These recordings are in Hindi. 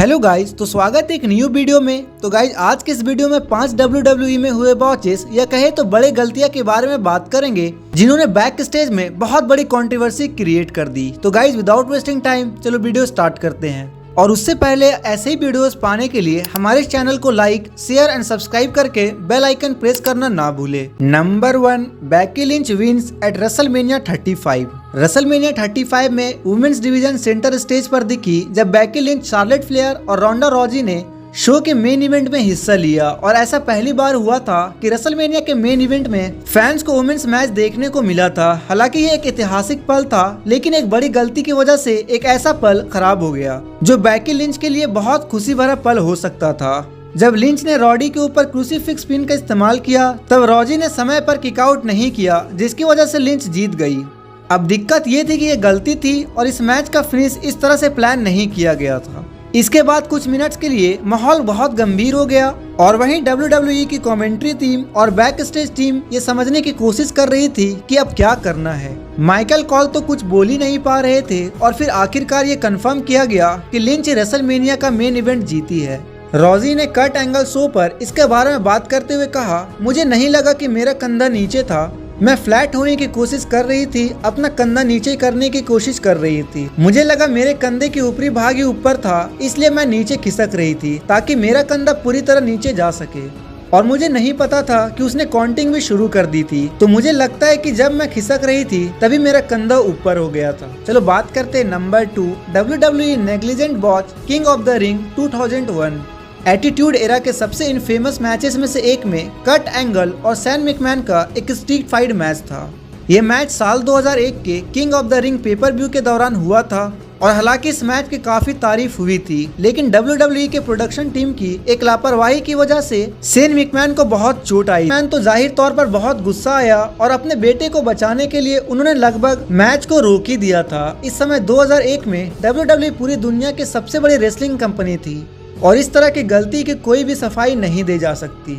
हेलो गाइज, तो स्वागत है एक न्यू वीडियो में। तो गाइज आज के इस वीडियो में 5 WWE में हुए बॉचेस या कहे तो बड़े गलतियां के बारे में बात करेंगे जिन्होंने बैक स्टेज में बहुत बड़ी कंट्रोवर्सी क्रिएट कर दी। तो गाइज विदाउट वेस्टिंग टाइम चलो वीडियो स्टार्ट करते हैं। और उससे पहले ऐसे ही वीडियोस पाने के लिए हमारे चैनल को लाइक, शेयर एंड सब्सक्राइब करके बेल आइकन प्रेस करना ना भूले। Number 1, Becky Lynch wins at WrestleMania 35। WrestleMania 35 में वुमेन्स डिवीजन सेंटर स्टेज पर दिखी जब बेकी लिंच, शार्लेट फ्लेयर और रोंडा रॉजी ने शो के मेन इवेंट में हिस्सा लिया। और ऐसा पहली बार हुआ था कि रेसलमेनिया के मेन इवेंट में फैंस को वुमेन्स मैच देखने को मिला था। हालांकि ये एक ऐतिहासिक पल था, लेकिन एक बड़ी गलती की वजह से एक ऐसा पल खराब हो गया जो बेकी लिंच के लिए बहुत खुशी भरा पल हो सकता था। जब लिंच ने रॉडी के ऊपर क्रूसीफिक्स पिन का इस्तेमाल किया तब रॉजी ने समय पर किकआउट नहीं किया, जिसकी वजह से लिंच जीत गई। अब दिक्कत ये थी कि ये गलती थी और इस मैच का फिनिश इस तरह से प्लान नहीं किया गया था। इसके बाद कुछ मिनट्स के लिए माहौल बहुत गंभीर हो गया और वहीं WWE की कमेंट्री टीम और बैक स्टेज टीम ये समझने की कोशिश कर रही थी कि अब क्या करना है। माइकल कॉल तो कुछ बोल ही नहीं पा रहे थे और फिर आखिरकार ये कंफर्म किया गया कि लिंच रेसलमेनिया का मेन इवेंट जीती है। रॉजी ने कट एंगल शो पर इसके बारे में बात करते हुए कहा, मुझे नहीं लगा कि मेरा कंधा नीचे था, मैं फ्लैट होने की कोशिश कर रही थी, अपना कंधा नीचे करने की कोशिश कर रही थी। मुझे लगा मेरे कंधे की ऊपरी भाग ही ऊपर था, इसलिए मैं नीचे खिसक रही थी ताकि मेरा कंधा पूरी तरह नीचे जा सके। और मुझे नहीं पता था कि उसने काउंटिंग भी शुरू कर दी थी, तो मुझे लगता है कि जब मैं खिसक रही थी तभी मेरा कंधा ऊपर हो गया था। चलो बात करते हैं number 2, WWE negligent botch king of the ring 2001। Attitude era के सबसे इनफेमस मैचेस में से एक में कट एंगल और सैन मैकमैन का एक स्ट्रीट फाइट मैच था। ये मैच साल 2001 के king of the ring pay per view के दौरान हुआ था और हालांकि इस मैच की काफी तारीफ हुई थी, लेकिन WWE के प्रोडक्शन टीम की एक लापरवाही की वजह से सैन मैकमैन को बहुत चोट आई। मैन तो जाहिर तौर पर बहुत गुस्सा आया और अपने बेटे को बचाने के लिए उन्होंने लगभग मैच को रोक ही दिया था। इस समय 2001 में WWE पूरी दुनिया की सबसे बड़ी रेसलिंग कंपनी थी और इस तरह की गलती की कोई भी सफाई नहीं दे जा सकती।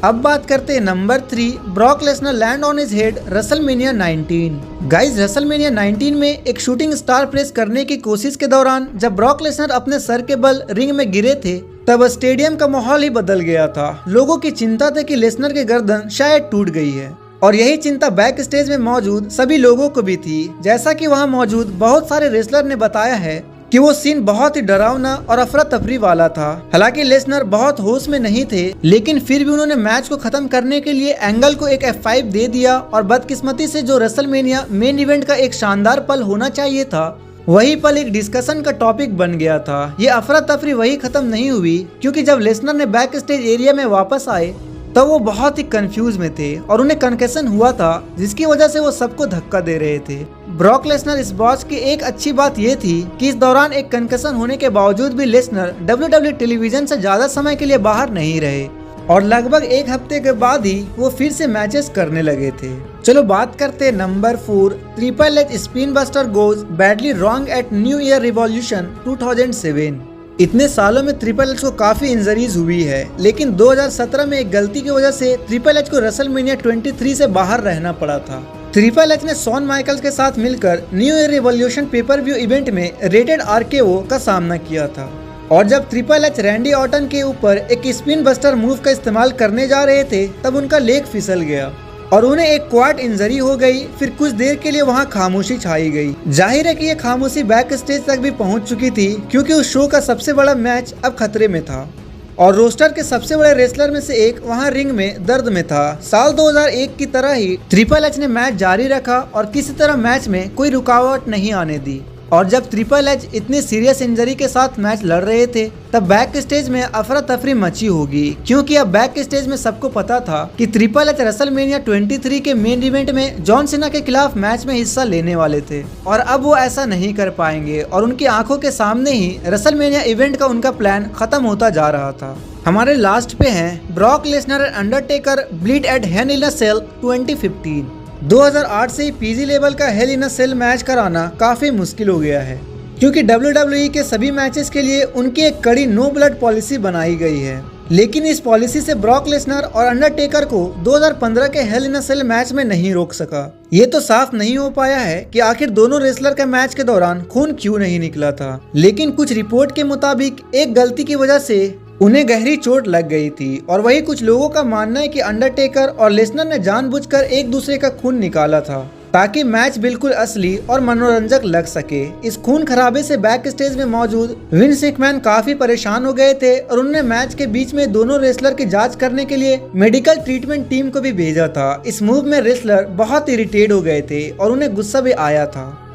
अब बात करते हैं number 3, Brock Lesnar land on his head WrestleMania 19। Guys WrestleMania 19 में एक शूटिंग स्टार प्रेस करने की कोशिश के दौरान जब ब्रॉक लेसनर अपने सर के बल रिंग में गिरे थे तब स्टेडियम का माहौल ही बदल गया था। लोगों की चिंता थी कि लेसनर की गर्दन शायद टूट गई है और यही चिंता बैक स्टेज में मौजूद सभी लोगों को भी थी। जैसा कि वहां मौजूद बहुत सारे रेसलर ने बताया है कि वो सीन बहुत ही डरावना और अफरा तफरी वाला था। हालांकि लेसनर बहुत होश में नहीं थे, लेकिन फिर भी उन्होंने मैच को खत्म करने के लिए एंगल को एक F5 दे दिया और बदकिस्मती से जो रेसलमेनिया मेन इवेंट का एक शानदार पल होना चाहिए था, वही पल एक डिस्कशन का टॉपिक बन गया था। ये अफरा तफरी वही खत्म नहीं हुई क्योंकि जब लेसनर ने बैक स्टेज एरिया में वापस आए तब वो बहुत ही कंफ्यूज में थे और उन्हें कंकशन हुआ था, जिसकी वजह से वो सबको धक्का दे रहे थे। ब्रॉक लेसनर इस बॉच की एक अच्छी बात ये थी कि इस दौरान एक कंकशन होने के बावजूद भी लेसनर WWE टेलीविजन से ज्यादा समय के लिए बाहर नहीं रहे और लगभग एक हफ्ते के बाद ही वो फिर से मैचेस करने लगे थे। चलो बात करते हैं number 4, triple H spin buster goes badly wrong at new year revolution 2007। इतने सालों में ट्रिपल एच को काफी इंजरीज हुई है, लेकिन 2017 में एक गलती की वजह से ट्रिपल एच को रेसलमेनिया 23 से बाहर रहना पड़ा था। ट्रिपल एच ने शॉन माइकल्स के साथ मिलकर new year revolution pay per view event में रेटेड RKO का सामना किया था और जब ट्रिपल एच रैंडी ऑर्टन के ऊपर एक स्पिन बस्टर मूव का इस्तेमाल करने जा रहे थे तब उनका लेग फिसल गया और उन्हें एक क्वाड इंजरी हो गई। फिर कुछ देर के लिए वहां खामोशी छाई गई। जाहिर है कि ये खामोशी बैक स्टेज तक भी पहुंच चुकी थी क्योंकि उस शो का सबसे बड़ा मैच अब खतरे में था और रोस्टर के सबसे बड़े रेसलर में से एक वहां रिंग में दर्द में था। साल 2001 की तरह ही ट्रिपल एच ने मैच जारी रखा और किसी तरह मैच में कोई रुकावट नहीं आने दी और जब ट्रिपल एच इतनी सीरियस इंजरी के साथ मैच लड़ रहे थे तब बैक स्टेज में अफरा तफरी मची होगी क्योंकि अब बैक स्टेज में सबको पता था कि ट्रिपल एच रेसलमेनिया 23 के मेन इवेंट में जॉन सीना के खिलाफ मैच में हिस्सा लेने वाले थे और अब वो ऐसा नहीं कर पाएंगे और उनकी आंखों के सामने ही रेसलमेनिया इवेंट का उनका प्लान खत्म होता जा रहा था। हमारे लास्ट पे हैं Brock Lesnar and Undertaker bleed at Hell in a Cell 2015। 2008 से ही PG लेवल का Hell in a Cell match कराना काफी मुश्किल हो गया है क्योंकि WWE के सभी मैचेस के लिए उनकी एक कड़ी नो ब्लड पॉलिसी बनाई गई है। लेकिन इस पॉलिसी से ब्रॉक लेसनर और अंडरटेकर को 2015 के hello in a Cell match में नहीं रोक सका। ये तो साफ नहीं हो पाया है कि आखिर दोनों रेसलर के मैच के दौरान खून क्यों नहीं निकला था, लेकिन कुछ रिपोर्ट के मुताबिक एक गलती की वजह से उन्हें गहरी चोट लग गई थी और वही कुछ लोगों का मानना है कि अंडरटेकर और लेसनर ने जानबूझकर एक दूसरे का खून निकाला था ताकि मैच बिल्कुल असली और मनोरंजक लग सके। इस खून खराबे से बैक स्टेज में मौजूद विंस मैकमैन काफी परेशान हो गए थे और उन्होंने मैच के बीच में दोनों रेसलर की जांच करने के लिए मेडिकल ट्रीटमेंट टीम को भी भेजा था। इस मूव में रेसलर बहुत इरिटेट हो गए थे और उन्हें गुस्सा भी आया था।